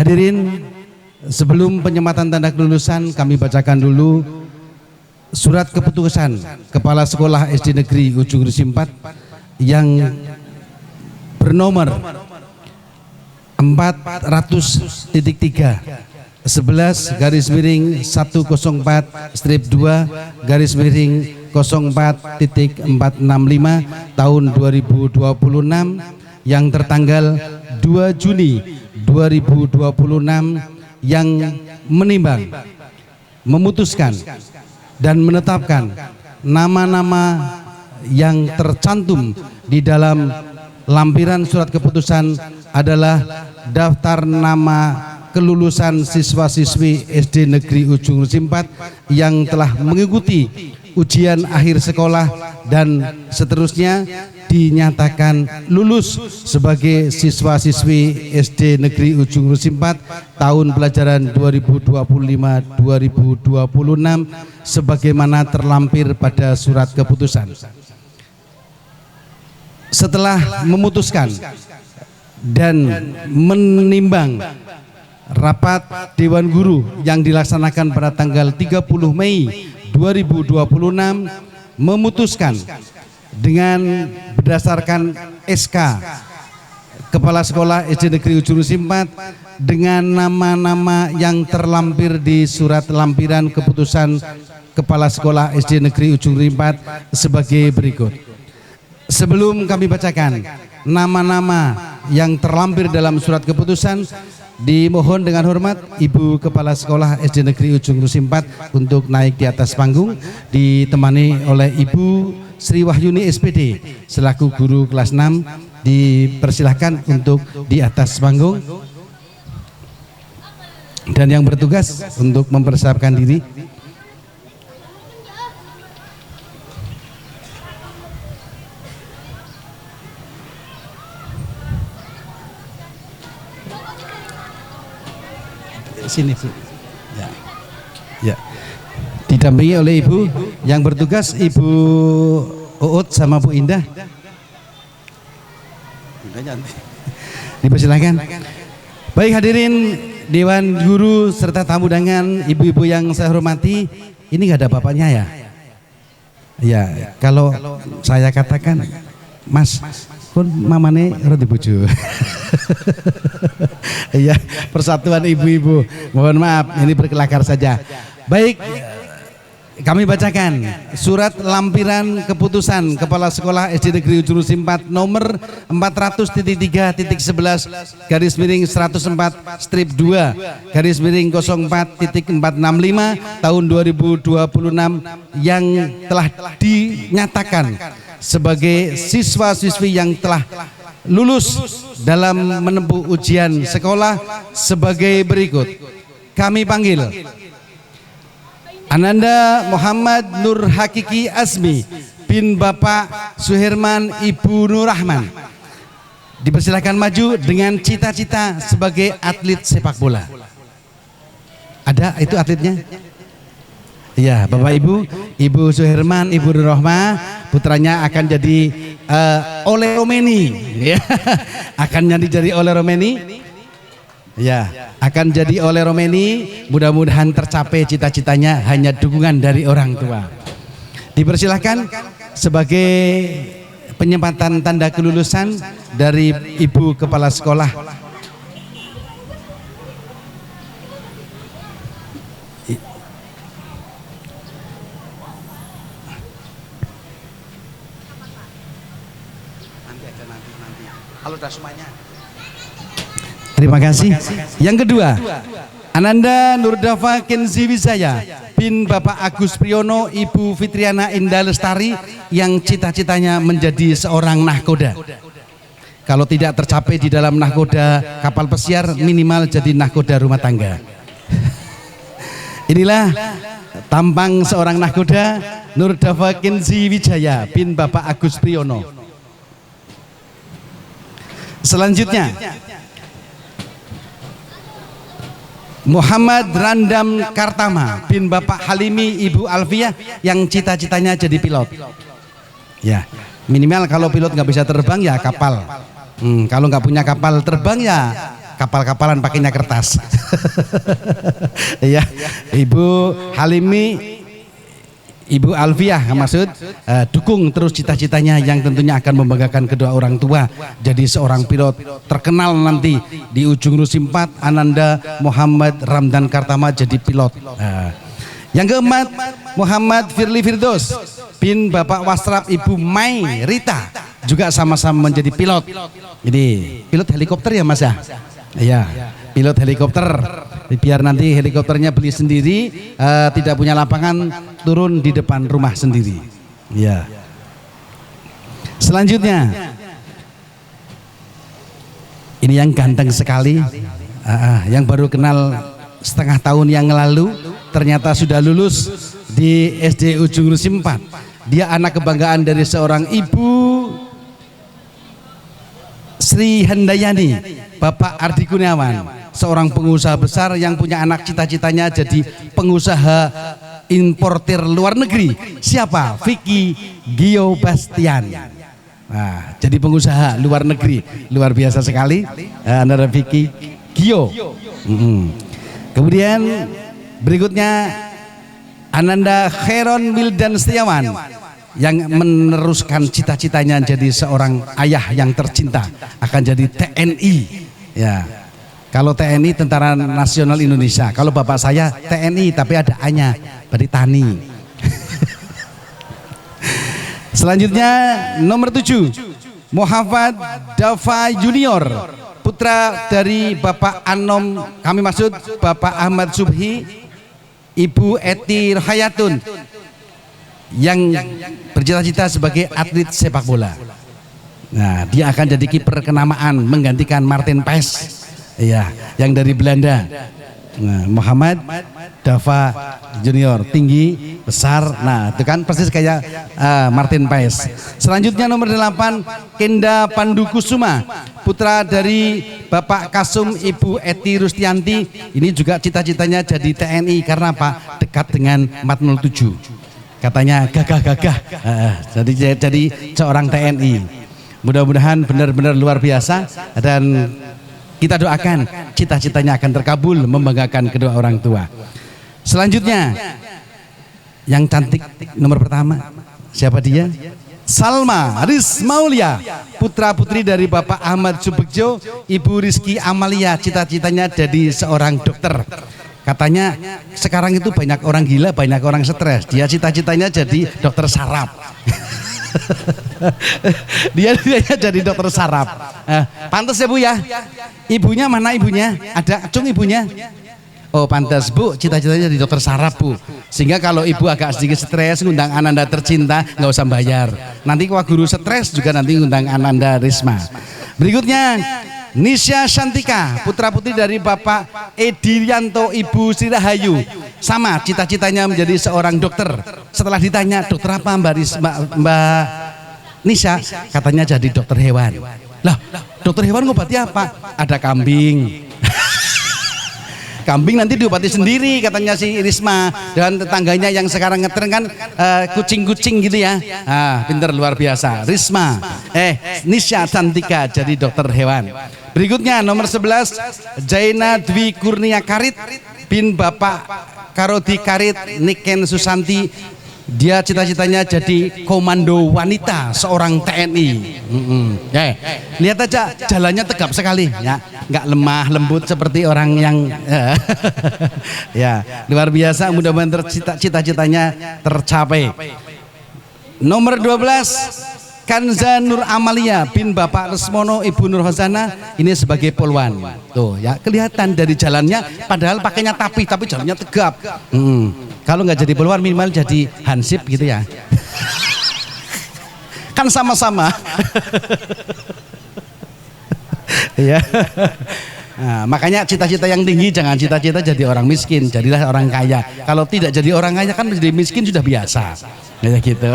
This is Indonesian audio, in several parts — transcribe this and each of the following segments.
Hadirin, sebelum penyematan tanda kelulusan kami bacakan dulu surat keputusan Kepala Sekolah SD Negeri Ujung Rusi 4 yang bernomor 400.3/2/04/04.465 tahun 2026 yang tertanggal 2 Juni 2026 yang menimbang, memutuskan dan menetapkan nama-nama yang tercantum di dalam lampiran surat keputusan adalah daftar nama kelulusan siswa-siswi SD Negeri Ujung Rusi 4 yang telah mengikuti ujian akhir sekolah dan seterusnya dinyatakan lulus sebagai siswa-siswi SD Negeri Ujung Rusi 4 tahun pelajaran 2025-2026 sebagaimana terlampir pada surat keputusan. Setelah memutuskan dan menimbang, rapat Dewan Guru yang dilaksanakan pada tanggal 30 Mei 2026 memutuskan dengan berdasarkan SK Kepala Sekolah SD Negeri Ujung Rusi 4 dengan nama-nama yang terlampir di surat lampiran keputusan Kepala Sekolah SD Negeri Ujung Rusi 4 sebagai berikut. Sebelum kami bacakan nama-nama yang terlampir dalam surat keputusan, dimohon dengan hormat Ibu Kepala Sekolah SD Negeri Ujung Rusi 4 untuk naik di atas panggung, ditemani oleh Ibu Sri Wahyuni SPD selaku guru kelas 6. Dipersilahkan untuk di atas panggung dan yang bertugas untuk mempersiapkan diri. Sini Bu. Ya. Ya. Didampingi oleh Ibu yang bertugas, Ibu Uut sama Bu Indah. Dipersilakan. Baik hadirin Dewan Guru serta tamu undangan, ibu-ibu yang saya hormati, ini nggak ada bapaknya ya? Ya, kalau saya katakan Mas, pun mamane roti bojo. Iya, persatuan ibu-ibu. Mohon maaf, ini berkelakar saja. Baik, kami bacakan surat lampiran keputusan Kepala Sekolah SD Negeri Ujung Rusi 4 nomor 400.3.11/1/2/04.465 tahun 2026 yang telah dinyatakan sebagai siswa-siswi yang telah lulus dalam menempuh ujian sekolah sebagai berikut. Kami panggil Ananda Muhammad Nur Hakiki Azmi bin Bapak Suherman Ibu Nur Rahman. Dipersilakan maju dengan cita-cita sebagai atlet sepak bola. Ada itu atletnya? Ya, Bapak Ibu, Ibu Suherman, Ibu Nur Rahman, putranya akan jadi Ole Romeni, ya, akan jadi Ole Romeni, ya, akan jadi Ole Romeni. Mudah-mudahan tercapai cita-citanya, hanya dukungan dari orang tua. Dipersilahkan sebagai penyempatan tanda kelulusan dari Ibu Kepala Sekolah. Halo dah semuanya. Terima kasih. Yang kedua, Ananda Nurdafa Kenzi Wisaya bin Bapak Agus Priyono Ibu Fitriana Indah Lestari yang cita-citanya menjadi seorang nahkoda. Kalau tidak tercapai di dalam nahkoda kapal pesiar, minimal jadi nahkoda rumah tangga. Inilah tampang seorang nahkoda, Nurdafa Kenzi Wijaya bin Bapak Agus Priyono. Selanjutnya Muhammad Randam Kartama bin Bapak Halimi Ibu Alfiah yang cita-citanya jadi pilot. Ya, minimal kalau pilot nggak bisa terbang ya kapal. Kalau nggak punya kapal terbang ya kapal-kapalan pakainya kertas. Ya, Ibu Halimi, Ibu Alfiah maksud dukung terus cita-citanya yang tentunya akan membanggakan kedua orang tua jadi seorang pilot terkenal nanti di ujung Rusi 4. Ananda Muhammad Ramdan Kartama jadi pilot. Yang keempat, Muhammad Firly Firdos bin Bapak Wasrap Ibu Mai Rita juga sama-sama menjadi pilot. Jadi pilot helikopter ya Mas ya? Iya, pilot helikopter. Biar nanti helikopternya beli sendiri, tidak punya lapangan, turun di depan rumah sendiri. Ya. Selanjutnya, ini yang ganteng sekali, yang baru kenal setengah tahun yang lalu, ternyata sudah lulus di SD Ujung Rusi 4. Dia anak kebanggaan dari seorang ibu, Sri Handayani, Bapak Ardi Kurniawan, seorang pengusaha besar yang punya anak cita-citanya jadi pengusaha importir luar negeri. Siapa? Vicky Gio Bastian. Nah, jadi pengusaha luar negeri, luar biasa sekali. Antara Vicky Gio. Kemudian berikutnya Ananda Khairon Wildan Setiawan yang meneruskan cita-citanya jadi seorang ayah yang tercinta, akan jadi TNI. Ya. Kalau TNI Tentara Nasional Indonesia, kalau bapak saya TNI tapi ada A-nya, berarti Tani. Selanjutnya nomor 7, Muhammad Dafa Junior, putra dari Bapak Anom, kami maksud Bapak Ahmad Subhi, Ibu Eti Hayatun, yang bercita-cita sebagai atlet sepak bola. Nah, dia akan jadi kiper kenamaan menggantikan Martin Paes. Iya, yang dari Belanda. Nah, Muhammad Dafa Junior, tinggi, besar. Nah, itu kan persis kayak Martin Paes. Selanjutnya nomor 8, Kenda Pandukusuma, putra dari Bapak Kasum Ibu Eti Rustianti. Ini juga cita-citanya jadi TNI karena apa? Dekat dengan 407. Katanya gagah-gagah. Jadi seorang TNI. Mudah-mudahan benar-benar luar biasa dan kita doakan cita-citanya akan terkabul, membanggakan kedua orang tua. Selanjutnya yang cantik nomor pertama, siapa dia? Salma Rizmaulia, putra putri dari Bapak Ahmad Subekjo, Ibu Rizky Amalia, cita-citanya jadi seorang dokter. Katanya sekarang itu banyak orang gila, banyak orang stres. Dia cita-citanya jadi dokter saraf. dia jadi dokter saraf. Pantas ya Bu ya. Ibunya mana ibunya? Ada acung ibunya? Oh pantas Bu, cita-citanya jadi dokter saraf Bu. Sehingga kalau ibu agak sedikit stres, ngundang Ananda tercinta, nggak usah bayar. Nanti kalau guru stres juga nanti ngundang Ananda Risma. Berikutnya Nisha Shantika, putra putri dari Bapak Edi Yanto, Ibu Sri Rahayu. Sama cita-citanya menjadi seorang dokter. Setelah ditanya dokter apa Mbak Nisha, katanya jadi dokter hewan. Lah, dokter hewan ngobati apa? Ada kambing. Kambing nanti diobati sendiri katanya si Risma, dan tetangganya yang sekarang ngetren kan kucing-kucing gitu ya. Pinter luar biasa. Risma, Nisha Cantika jadi dokter hewan. Berikutnya nomor 11, Jaina Dwi Kurnia Karit bin Bapak Karodi Karit Niken Susanti. Dia cita-citanya jadi komando wanita, seorang TNI. Lihat aja jalannya tegap sekali ya, nggak lemah lembut seperti orang yang ya luar biasa. Mudah-mudahan cita-citanya tercapai. Nomor 12, Kanza Nur Amalia bin Bapak Resmono Ibu Nur Hosana, ini sebagai polwan. Tuh ya kelihatan dari jalannya, padahal pakainya tapi jalannya tegap. Kalau nggak jadi polwan minimal jadi hansip gitu ya. Kan sama-sama. Ya. Nah, makanya cita-cita yang tinggi, jangan cita-cita jadi orang miskin, jadilah orang kaya. Kalau tidak jadi orang kaya kan menjadi miskin sudah biasa. Ya gitu.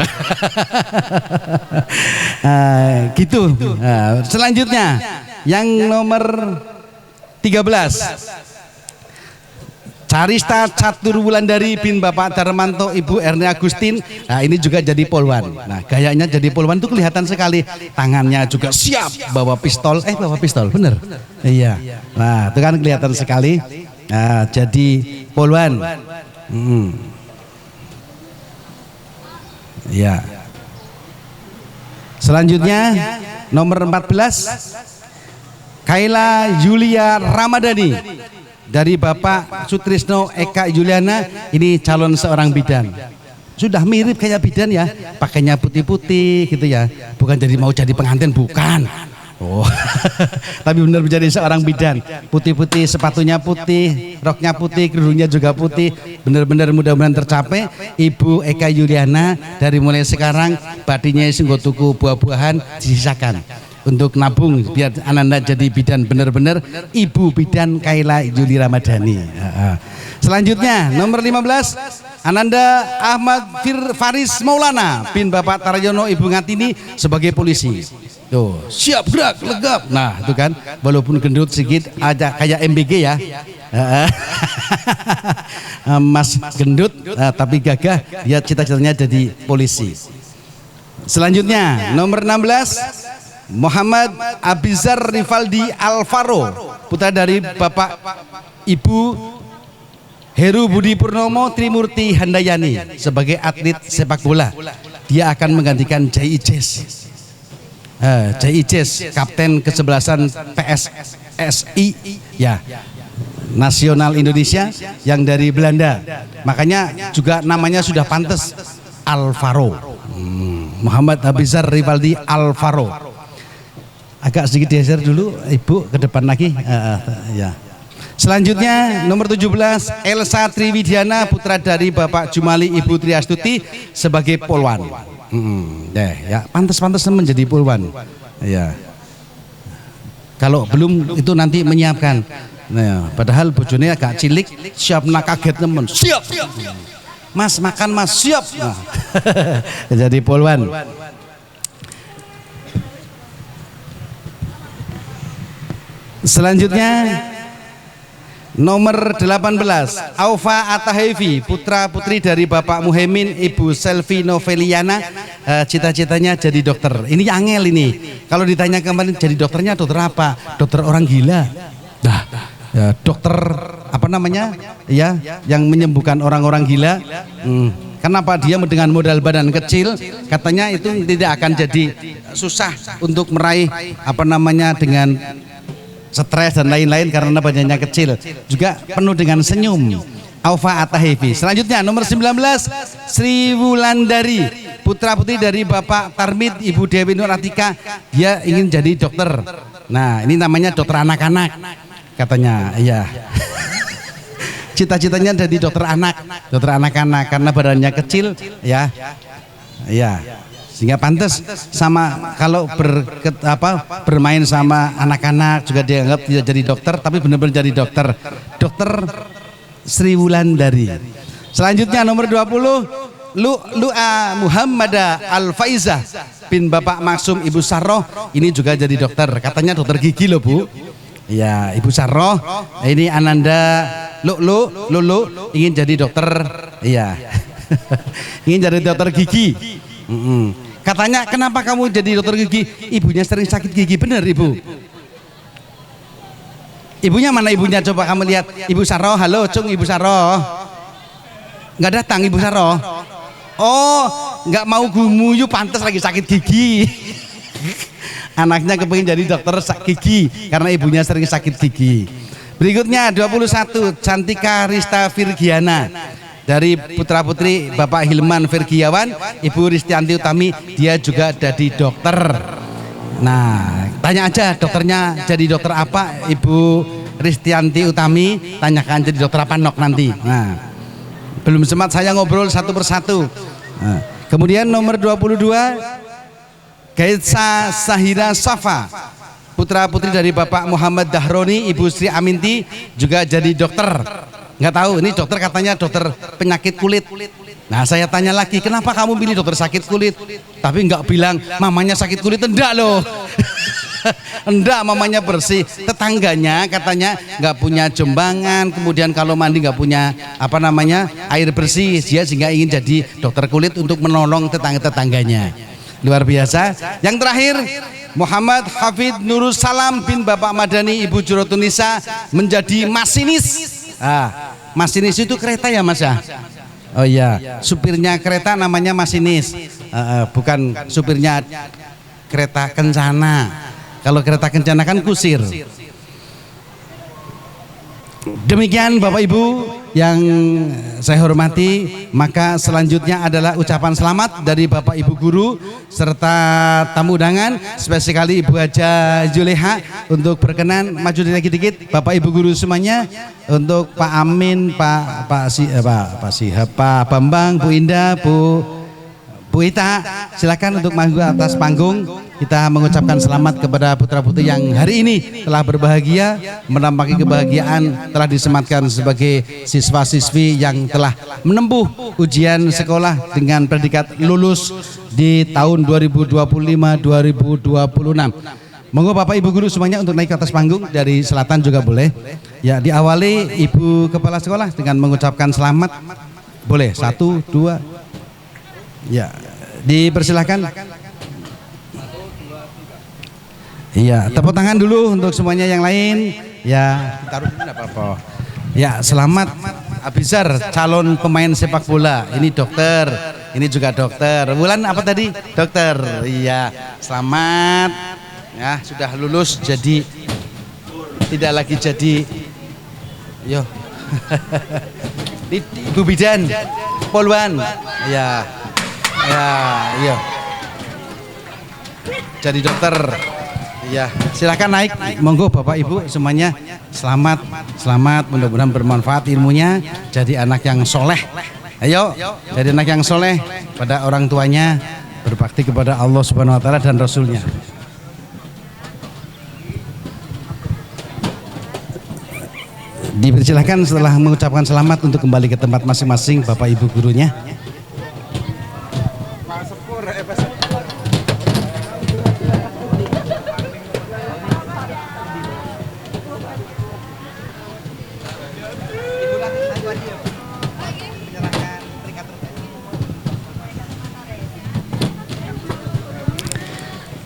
Gitu. Selanjutnya yang nomor 13, Carista Catur Wulandari bin Bapak Darmanto Ibu Erni Agustin. Nah ini juga jadi polwan. Nah gayanya jadi polwan itu kelihatan sekali. Tangannya juga siap bawa pistol. Bawa pistol bener. Iya. Nah itu kan kelihatan sekali. Nah jadi polwan. Ya. Selanjutnya nomor 14 Kaila Yulia Ramadhani dari Bapak Sutrisno Eka Juliana. Ini calon seorang bidan. Sudah mirip kayak bidan ya, pakainya putih-putih gitu ya. Bukan jadi mau jadi pengantin, bukan. Oh, tapi benar menjadi seorang bidan. Putih-putih, sepatunya putih, roknya putih, kerudungnya juga putih. Benar-benar mudah-mudahan tercapai. Ibu Eka Juliana dari mulai sekarang badinya singgo tuku buah-buahan disisakan untuk nabung biar Ananda jadi bidan benar-benar Ibu Bidan Kaila Juli Ramadhani. Selanjutnya nomor 15 Ananda Ahmad Faris Maulana bin Bapak Taryono Ibu Ngatini sebagai polisi. Tuh, siap gerak legap. Nah, itu kan walaupun gendut sedikit aja kayak MBG ya. Mas gendut tapi gagah, dia cita-citanya jadi polisi. Selanjutnya nomor 16 Muhammad Abizar Rivaldi Alvaro, putra dari Bapak Ibu Heru Budi Purnomo Trimurti Handayani sebagai atlet sepak bola. Dia akan menggantikan Jai Ijes. Jai Ijes, kapten kesebelasan PSSI ya, Nasional Indonesia yang dari Belanda. Makanya juga namanya sudah pantas Alvaro. Muhammad Abizar Rivaldi Alvaro. Agak sedikit geser dulu Ibu ke depan lagi. Ya. Selanjutnya nomor 17 Elsa Triwidiana, putra dari Bapak Jumali Ibu Triastuti sebagai polwan. Ya, pantas-pantas menjadi polwan. Ya. Kalau belum itu nanti menyiapkan. Nah, padahal bojone agak cilik, siap nak kaget temen. Siap. Mas makan Mas, siap. Nah. Jadi polwan. Selanjutnya nomor 18 Aufa Atahevi, putra putri dari Bapak Muhemin Ibu Selvi Noveliana. Cita-citanya jadi dokter. Ini angel ini. Kalau ditanya kemarin jadi dokternya dokter apa? Dokter orang gila. Nah, ya, dokter apa namanya? Ya, yang menyembuhkan orang-orang gila. Kenapa dia dengan modal badan kecil? Katanya itu tidak akan jadi susah untuk meraih apa namanya dengan stres dan lain-lain karena badannya kecil, juga penuh dengan senyum. Aufa Atahevi. Selanjutnya nomor 19 Sri Wulandari, putra putri dari Bapak Tarmid Ibu Dewi Nur Atika. Dia ingin jadi dokter. Nah ini namanya dokter anak-anak katanya. Iya. Cita-citanya jadi dokter anak-anak karena badannya kecil ya. Iya. Sehingga pantas sama kalau bermain sama anak-anak juga dianggap tidak jadi dokter, tapi benar-benar jadi dokter. Dokter Sri Wulandari. Selanjutnya nomor 20 Lu'a Muhammada Al-Faizah bin Bapak Maksum Ibu Sarroh. Ini juga jadi dokter. Katanya dokter gigi loh Bu. Ya Ibu Sarroh. Ini Ananda Lulu ingin jadi dokter. Iya. Ingin jadi dokter gigi. Katanya kenapa kamu jadi dokter gigi? Ibunya sering sakit gigi. Bener Ibu? Ibunya mana ibunya? Coba kamu lihat. Ibu Sarroh, halo Cung Ibu Sarroh. Nggak datang Ibu Sarroh. Oh nggak mau gumuyu, pantas lagi sakit gigi. Anaknya kepingin jadi dokter gigi karena ibunya sering sakit gigi. Berikutnya 21 Cantika Rista Virgiana dari putra putri Bapak Hilman Virgiawan Ibu Ristianti Utami. Dia juga jadi dokter. Nah tanya aja dokternya jadi dokter apa Ibu Ristianti Utami, tanyakan jadi dokter apa nok nanti. Nah belum sempat saya ngobrol satu persatu. Nah, kemudian nomor 22 Gaitsa Sahira Safa, putra putri dari Bapak Muhammad Dahroni Ibu Sri Aminti, juga jadi dokter. Nggak tahu ini dokter, katanya dokter penyakit kulit. Nah saya tanya lagi, kenapa kamu pilih dokter sakit kulit? Tapi nggak bilang mamanya sakit kulit, enggak loh. Enggak, mamanya bersih, tetangganya katanya nggak punya jembangan, kemudian kalau mandi nggak punya apa namanya air bersih, dia sehingga ingin jadi dokter kulit untuk menolong tetangga-tetangganya. Luar biasa. Yang terakhir, Muhammad Hafid Nurul Salam bin Bapak Madani Ibu Jurotunisa menjadi masinis. Masinis itu kereta ya Mas ya? Oh iya, supirnya kereta namanya masinis, bukan supirnya kereta kencana. Kalau kereta kencana kan kusir. Demikian Bapak Ibu yang saya hormati, maka selanjutnya adalah ucapan selamat dari Bapak Ibu guru serta tamu undangan, spesiali Ibu Haja Zuleha untuk berkenan maju dikit-dikit. Bapak Ibu guru semuanya, untuk Pak Amin, Pak Sihab, Pak Bambang, Bu Indah, Bu Ita, silakan untuk maju atas panggung. Kita mengucapkan selamat kepada putra-putri yang hari ini telah berbahagia, menampaki kebahagiaan, telah disematkan sebagai siswa-siswi yang telah menempuh ujian sekolah dengan predikat lulus di tahun 2025-2026. Monggo Bapak Ibu guru semuanya untuk naik ke atas panggung, dari selatan juga boleh. Ya, diawali Ibu Kepala Sekolah dengan mengucapkan selamat. Boleh, 1, 2. Ya, dipersilahkan. Iya, tepuk tangan dulu untuk semuanya yang lain. Ya, taruh dulu enggak apa-apa. Ya, selamat Abizar, calon pemain sepak bola. Ini dokter, ini juga dokter. Wulan apa tadi? Dokter. Iya, selamat. Ya, sudah lulus jadi tidak lagi jadi. Yo. Ibu bidan, Polwan. Ya. Ya, iya. Jadi dokter. Ya, silakan naik. Monggo Bapak Ibu semuanya, selamat, mudah-mudahan bermanfaat ilmunya, jadi anak yang soleh. Ayo, jadi anak yang soleh pada orang tuanya, berbakti kepada Allah Subhanahu Wa Taala dan Rasulnya. Dipersilakan setelah mengucapkan selamat untuk kembali ke tempat masing-masing Bapak Ibu gurunya.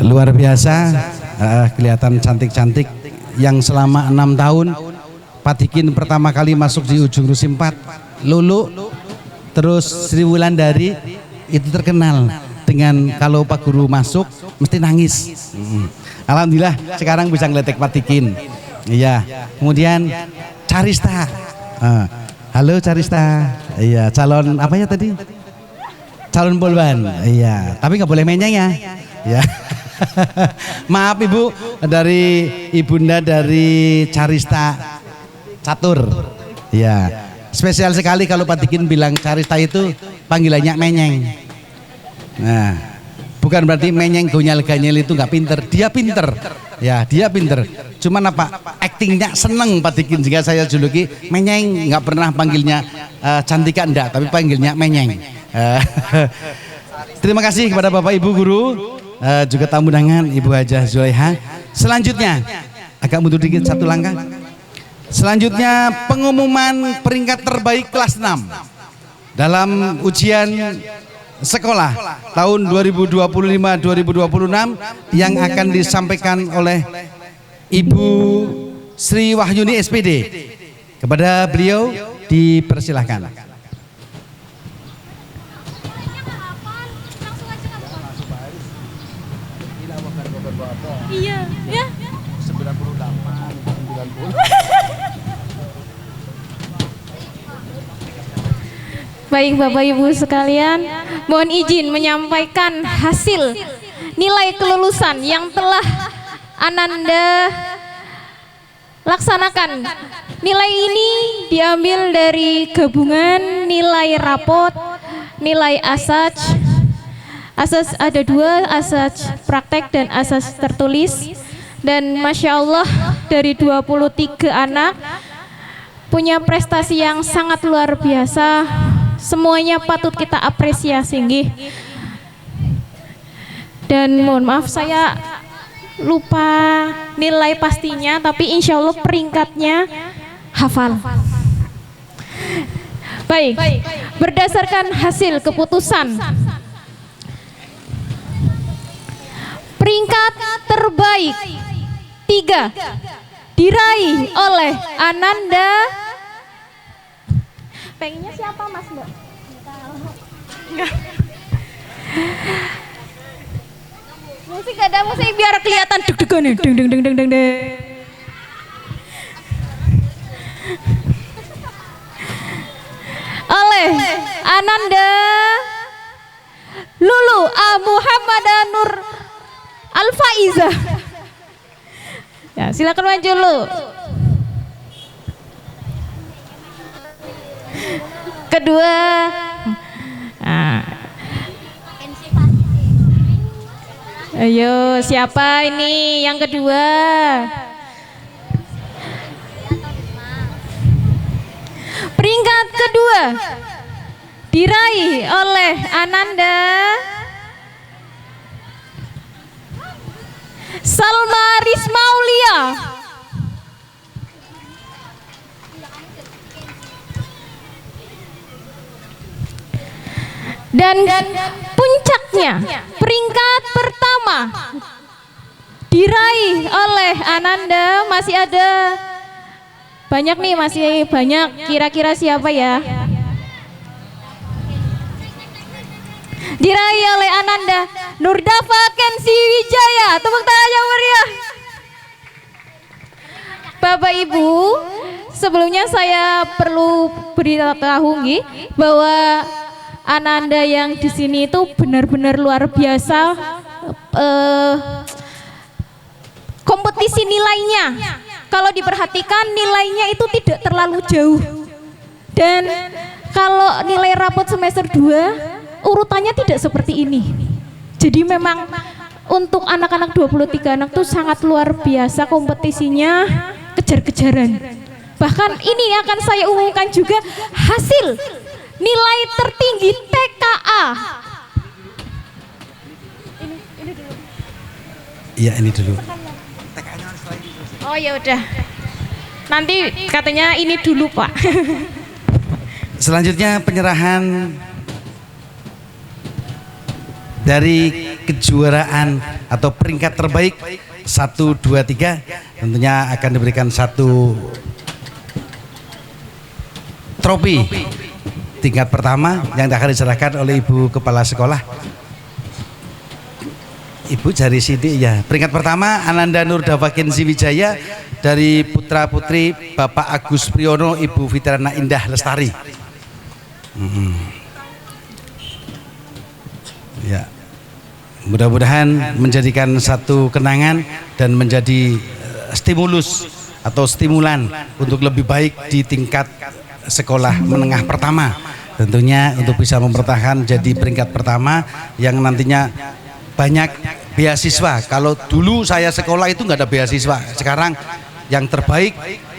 Luar biasa, kelihatan cantik-cantik yang selama 6 tahun Patikin pertama kali masuk di ujung Rusi 4, Lulu, terus Sri Wulandari itu terkenal dengan kalau Pak Guru masuk mesti nangis. Alhamdulillah sekarang bisa ngeletek Patikin. Iya, kemudian Carista, halo Carista, iya calon apa ya tadi? Calon polwan, iya, tapi nggak boleh menyeng ya. Ya. Maaf Ibu, dari Ibunda dari Carista Catur. Ya. Spesial sekali kalau Patikin bilang Carista itu panggilannya menyeng. Nah, bukan berarti menyeng gonyal-ganyel itu nggak pinter, dia pinter. Ya, dia pinter. Cuman apa? Aktingnya seneng Patikin, jika saya juluki menyeng, nggak pernah panggilnya Cantika enggak, tapi panggilnya menyeng. Terima kasih kepada Bapak Ibu guru, juga tamu undangan Ibu Haja Zuleha. Selanjutnya agak mundur dikit satu langkah. Selanjutnya pengumuman peringkat terbaik kelas 6 dalam ujian sekolah tahun 2025-2026 yang akan disampaikan oleh Ibu Sri Wahyuni SPD. Kepada beliau dipersilahkan. Iya, ya. 98, 90. Baik Bapak Ibu sekalian, mohon izin menyampaikan hasil nilai kelulusan yang telah Ananda laksanakan. Nilai ini diambil dari gabungan nilai rapot, nilai asaj. Asas ada 2, asas praktek dan asas tertulis. Dan Masya Allah dari 23 anak punya prestasi yang sangat luar biasa. Semuanya patut kita apresiasi. Dan mohon maaf saya lupa nilai pastinya, tapi insya Allah peringkatnya hafal. Baik, berdasarkan hasil keputusan, peringkat terbaik 3 diraih oleh Ananda. Pengennya siapa Mas Mbak? Enggak. Musik ada musik biar kelihatan deg-degan nih. Deng deng deng deng deng deng. Oleh Ananda Lulu A Muhammada Nur Alfaiza. Ya, silakan maju Lu. Kedua. Nah. Ayo, siapa ini yang kedua? Peringkat kedua diraih oleh Ananda Salma Rismaulia. Dan puncaknya peringkat pertama diraih oleh Ananda. Masih ada banyak nih, masih banyak. Kira-kira siapa ya? Diraih oleh Ananda Nurdafa Kensi Wijaya. Tepuk tangan yang meriah. Bapak Ibu, sebelumnya saya perlu beritahu bahwa Ananda yang di sini itu benar-benar luar biasa. Kompetisi nilainya, kalau diperhatikan nilainya itu tidak terlalu jauh. Dan kalau nilai rapot semester 2 urutannya tidak seperti ini. Jadi memang untuk anak-anak 23 anak itu sangat luar biasa kompetisinya, kejar-kejaran. Bahkan ini akan saya umumkan juga hasil nilai tertinggi TKA. Iya, ini dulu. Oh ya udah. Nanti katanya ini dulu, Pak. Selanjutnya penyerahan dari kejuaraan atau peringkat terbaik 1, 2, 3 tentunya akan diberikan satu trofi tingkat pertama yang akan diserahkan oleh Ibu Kepala Sekolah. Ibu dari sini ya. Peringkat pertama Ananda Nurdafa Kensi Wijaya dari putra putri Bapak Agus Priyono, Ibu Fitrana Indah Lestari. Ya, mudah-mudahan menjadikan satu kenangan dan menjadi stimulus atau stimulan untuk lebih baik di tingkat sekolah menengah pertama, tentunya untuk bisa mempertahankan jadi peringkat pertama yang nantinya banyak beasiswa. Kalau dulu saya sekolah itu nggak ada beasiswa, sekarang yang terbaik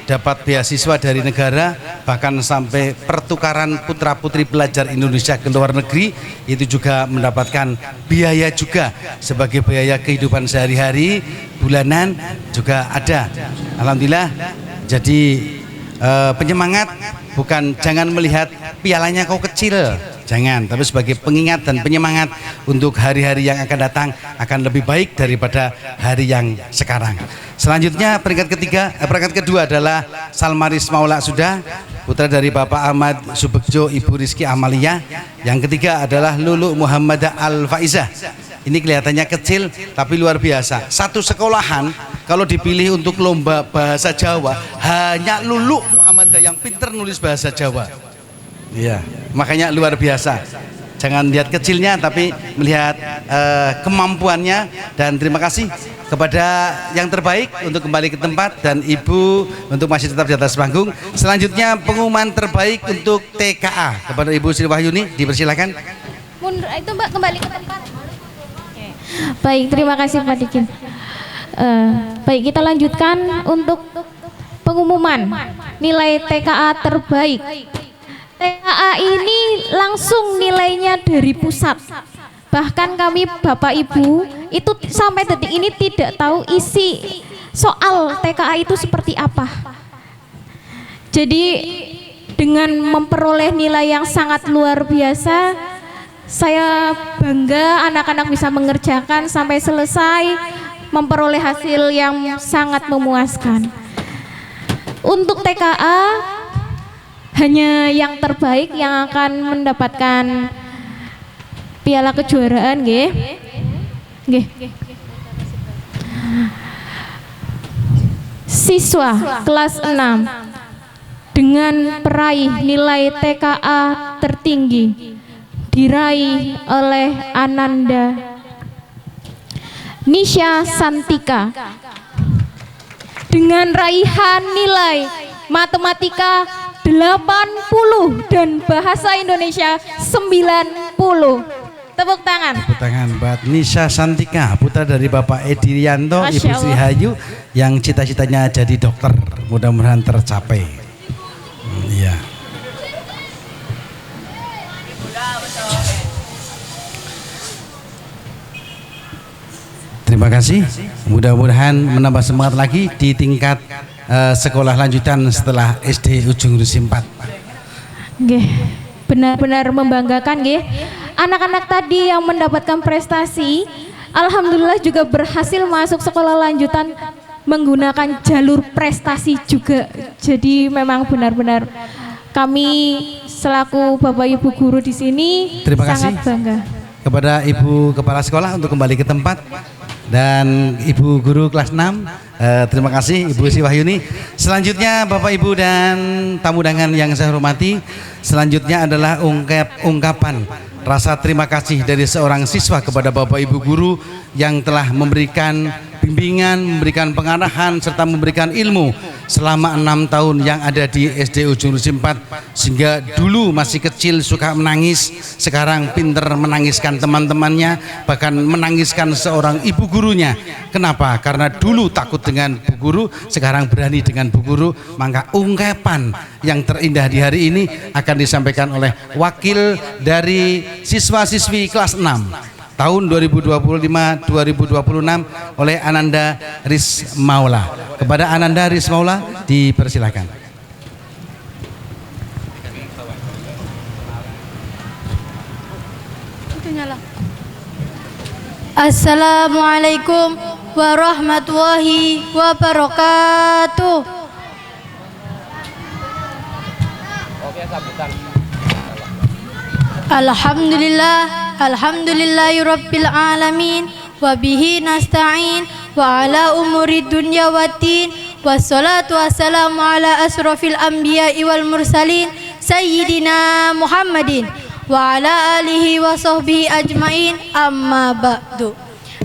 dapat beasiswa dari negara, bahkan sampai pertukaran putra putri pelajar Indonesia ke luar negeri itu juga mendapatkan biaya juga sebagai biaya kehidupan sehari-hari bulanan juga ada. Alhamdulillah. Jadi penyemangat bukan jangan melihat pialanya kau kecil, jangan, tapi sebagai pengingat dan penyemangat untuk hari-hari yang akan datang akan lebih baik daripada hari yang sekarang. Selanjutnya peringkat kedua adalah Salma Rismaula sudah, putra dari Bapak Ahmad Subekjo, Ibu Rizki Amalia. Yang ketiga adalah Lulu Muhammadah Al-Faizah. Ini kelihatannya kecil tapi luar biasa. Satu sekolahan kalau dipilih untuk lomba bahasa Jawa hanya Lulu Muhammadah yang pinter nulis bahasa Jawa. Iya, makanya luar biasa. Jangan lihat kecilnya tapi melihat kemampuannya. Dan terima kasih kepada yang terbaik untuk kembali ke tempat dan Ibu untuk masih tetap di atas panggung. Selanjutnya pengumuman terbaik untuk TKA kepada Ibu Sri Wahyuni, dipersilakan. Mundur itu Mbak, kembali ke tempat. Baik, terima kasih Pak Dikin. Baik, kita lanjutkan untuk pengumuman nilai TKA terbaik. TKA ini langsung nilainya dari pusat. Bahkan kami Bapak Ibu itu sampai detik ini tidak tahu isi soal TKA itu seperti apa. Jadi dengan memperoleh nilai yang sangat luar biasa, saya bangga anak-anak bisa mengerjakan sampai selesai, memperoleh hasil yang sangat memuaskan. Untuk TKA hanya yang terbaik yang akan mendapatkan piala kejuaraan, nggih. Nggih. Siswa kelas 6 dengan peraih nilai TKA tertinggi diraih oleh Ananda Nisha Santika dengan raihan nilai matematika 80 dan bahasa Indonesia 90. Tepuk tangan. Tepuk tangan buat Nisha Santika, putra dari Bapak Edi Rianto, Masya Ibu Sri Allah. Hayu yang cita-citanya jadi dokter. Mudah-mudahan tercapai. Iya. Terima kasih. Mudah-mudahan menambah semangat lagi di tingkat sekolah lanjutan setelah SD Ujung Rusi 4. Nggih, benar-benar membanggakan nggih. Anak-anak tadi yang mendapatkan prestasi, alhamdulillah juga berhasil masuk sekolah lanjutan menggunakan jalur prestasi juga. Jadi memang benar-benar kami selaku Bapak Ibu guru di sini Terima sangat kasih bangga kepada Ibu Kepala Sekolah untuk kembali ke tempat, dan Ibu Guru kelas 6 terima kasih Ibu Sri Wahyuni. Selanjutnya Bapak Ibu dan tamu undangan yang saya hormati, selanjutnya adalah ungkapan rasa terima kasih dari seorang siswa kepada Bapak Ibu guru yang telah memberikan bimbingan, memberikan pengarahan serta memberikan ilmu selama 6 tahun yang ada di SD Ujung Rusi 4, sehingga dulu masih kecil suka menangis, sekarang pinter menangiskan teman-temannya, bahkan menangiskan seorang ibu gurunya. Kenapa? Karena dulu takut dengan bu guru, sekarang berani dengan bu guru. Maka ungkapan yang terindah di hari ini akan disampaikan oleh wakil dari siswa-siswi kelas 6 tahun 2025-2026 oleh Ananda Rismaula. Kepada Ananda Rismaula dipersilakan. Assalamualaikum warahmatullahi wabarakatuh. Alhamdulillahirabbil alamin wa bihi nasta'in wa ala umuri dunya waddin, wassalatu wassalamu ala asrofil anbiya'i wal mursalin sayyidina Muhammadin wa ala alihi wa sahbihi ajmain, amma ba'du.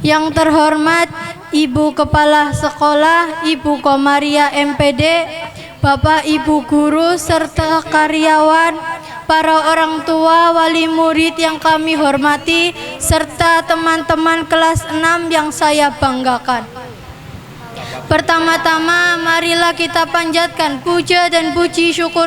Yang terhormat Ibu Kepala Sekolah, Ibu Komaria MPD, Bapak Ibu guru serta karyawan, para orang tua, wali murid yang kami hormati, serta teman-teman kelas 6 yang saya banggakan. Pertama-tama marilah kita panjatkan puja dan puji syukur